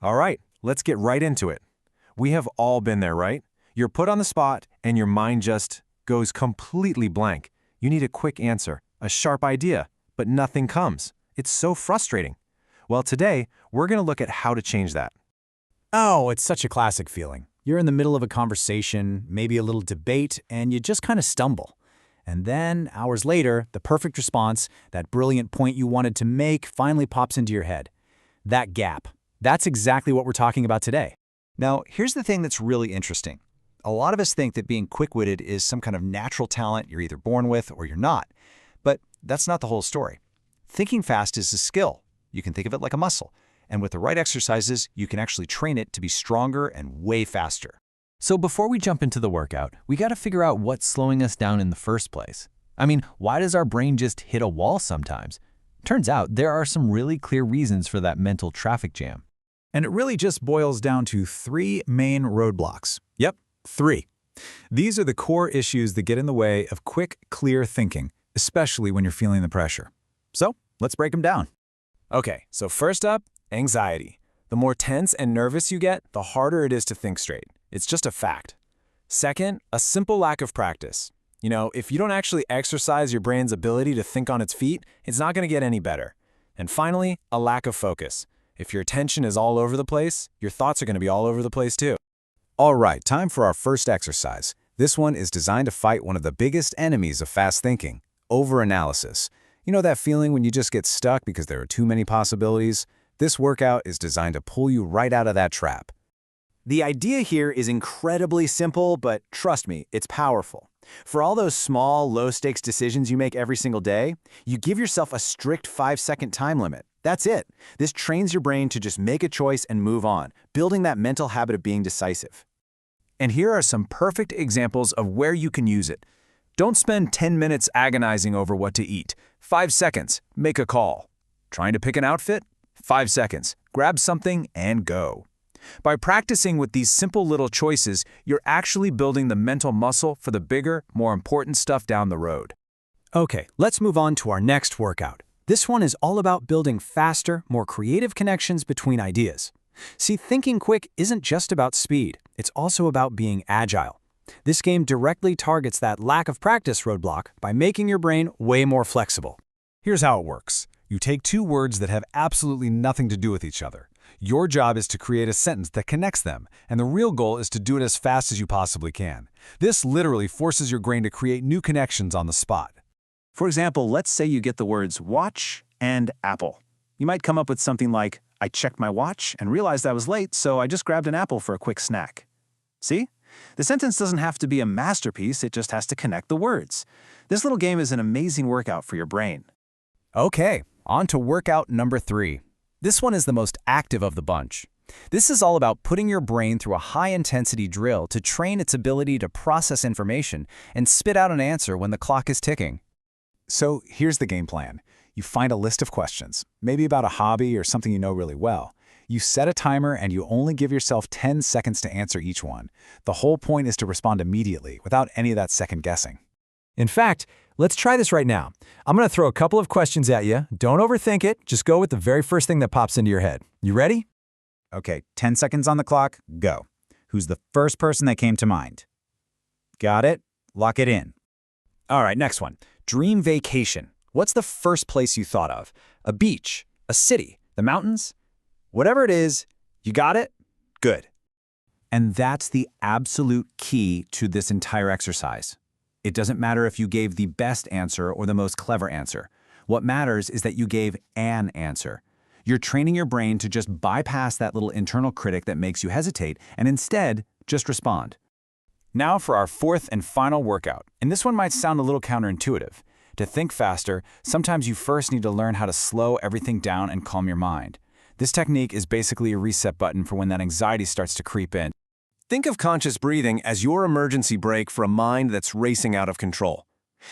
All right, let's get right into it. We have all been there, right? You're put on the spot and your mind just goes completely blank. You need a quick answer, a sharp idea, but nothing comes. It's so frustrating. Well, today, we're going to look at how to change that. Oh, it's such a classic feeling. You're in the middle of a conversation, maybe a little debate, and you just kind of stumble. And then, hours later, the perfect response, that brilliant point you wanted to make, finally pops into your head. That gap. That's exactly what we're talking about today. Now, here's the thing that's really interesting. A lot of us think that being quick-witted is some kind of natural talent you're either born with or you're not. But that's not the whole story. Thinking fast is a skill. You can think of it like a muscle. And with the right exercises, you can actually train it to be stronger and way faster. So before we jump into the workout, we got to figure out what's slowing us down in the first place. I mean, why does our brain just hit a wall sometimes? Turns out there are some really clear reasons for that mental traffic jam. And it really just boils down to 3 main roadblocks. Yep, 3. These are the core issues that get in the way of quick, clear thinking, especially when you're feeling the pressure. So, let's break them down. Okay, so first up, anxiety. The more tense and nervous you get, the harder it is to think straight. It's just a fact. Second, a simple lack of practice. You know, if you don't actually exercise your brain's ability to think on its feet, it's not going to get any better. And finally, a lack of focus. If your attention is all over the place, your thoughts are going to be all over the place too. All right, time for our first exercise. This one is designed to fight one of the biggest enemies of fast thinking, overanalysis. You know that feeling when you just get stuck because there are too many possibilities? This workout is designed to pull you right out of that trap. The idea here is incredibly simple, but trust me, it's powerful. For all those small, low-stakes decisions you make every single day, you give yourself a strict 5-second time limit. That's it. This trains your brain to just make a choice and move on, building that mental habit of being decisive. And here are some perfect examples of where you can use it. Don't spend 10 minutes agonizing over what to eat. 5 seconds, make a call. Trying to pick an outfit? 5 seconds, grab something and go. By practicing with these simple little choices, you're actually building the mental muscle for the bigger, more important stuff down the road. Okay, let's move on to our next workout. This one is all about building faster, more creative connections between ideas. See, thinking quick isn't just about speed, it's also about being agile. This game directly targets that lack of practice roadblock by making your brain way more flexible. Here's how it works. You take 2 words that have absolutely nothing to do with each other. Your job is to create a sentence that connects them, and the real goal is to do it as fast as you possibly can. This literally forces your brain to create new connections on the spot. For example, let's say you get the words watch and apple. You might come up with something like, I checked my watch and realized I was late, so I just grabbed an apple for a quick snack. See? The sentence doesn't have to be a masterpiece, it just has to connect the words. This little game is an amazing workout for your brain. Okay, on to workout number 3. This one is the most active of the bunch. This is all about putting your brain through a high-intensity drill to train its ability to process information and spit out an answer when the clock is ticking. So here's the game plan. You find a list of questions, maybe about a hobby or something you know really well. You set a timer and you only give yourself 10 seconds to answer each one. The whole point is to respond immediately, without any of that second guessing. In fact, let's try this right now. I'm going to throw a couple of questions at you. Don't overthink it. Just go with the very first thing that pops into your head. You ready? Okay, 10 seconds on the clock, go. Who's the first person that came to mind? Got it? Lock it in. All right, next one. Dream vacation. What's the first place you thought of? A beach, a city, the mountains? Whatever it is, you got it? Good. And that's the absolute key to this entire exercise. It doesn't matter if you gave the best answer or the most clever answer. What matters is that you gave an answer. You're training your brain to just bypass that little internal critic that makes you hesitate and instead just respond. Now for our 4th and final workout, and this one might sound a little counterintuitive. To think faster, sometimes you first need to learn how to slow everything down and calm your mind. This technique is basically a reset button for when that anxiety starts to creep in. Think of conscious breathing as your emergency brake for a mind that's racing out of control.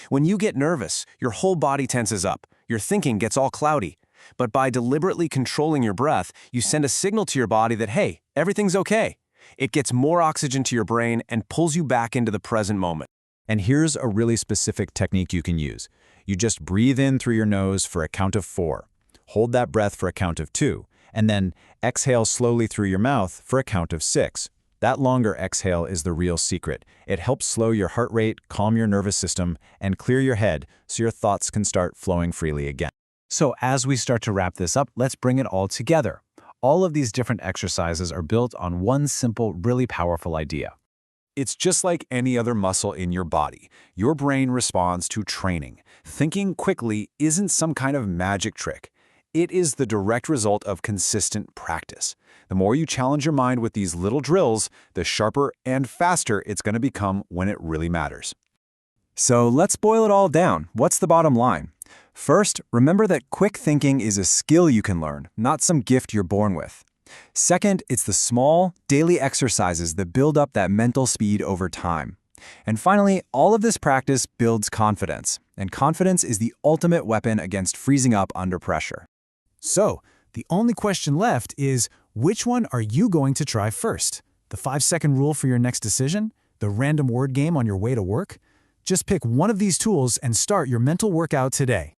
When you get nervous, your whole body tenses up, your thinking gets all cloudy. But by deliberately controlling your breath, you send a signal to your body that, hey, everything's okay. It gets more oxygen to your brain and pulls you back into the present moment. And here's a really specific technique you can use. You just breathe in through your nose for a count of 4. Hold that breath for a count of 2, And then exhale slowly through your mouth for a count of 6. That longer exhale is the real secret. It helps slow your heart rate, calm your nervous system, and clear your head so your thoughts can start flowing freely again. So as we start to wrap this up, let's bring it all together. All of these different exercises are built on one simple, really powerful idea. It's just like any other muscle in your body. Your brain responds to training. Thinking quickly isn't some kind of magic trick. It is the direct result of consistent practice. The more you challenge your mind with these little drills, the sharper and faster it's going to become when it really matters. So let's boil it all down. What's the bottom line? First, remember that quick thinking is a skill you can learn, not some gift you're born with. Second, it's the small, daily exercises that build up that mental speed over time. And finally, all of this practice builds confidence, and confidence is the ultimate weapon against freezing up under pressure. So, the only question left is, which one are you going to try first? The 5-second rule for your next decision? The random word game on your way to work? Just pick one of these tools and start your mental workout today.